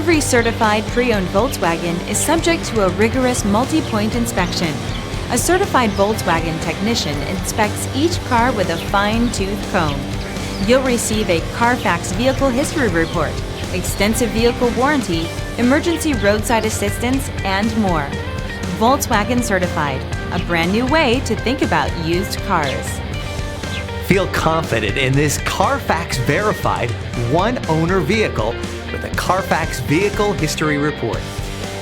Every certified pre-owned Volkswagen is subject to a rigorous multi-point inspection. A certified Volkswagen technician inspects each car with a fine-tooth comb. You'll receive a CARFAX vehicle history report, extensive vehicle warranty, emergency roadside assistance, and more. Volkswagen Certified, a brand new way to think about used cars. Feel confident in this CARFAX verified one-owner vehicle with a CARFAX Vehicle History Report.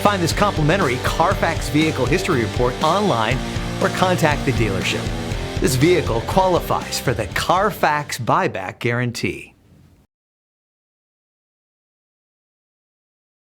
Find this complimentary CARFAX Vehicle History Report online or contact the dealership. This vehicle qualifies for the CARFAX Buyback Guarantee.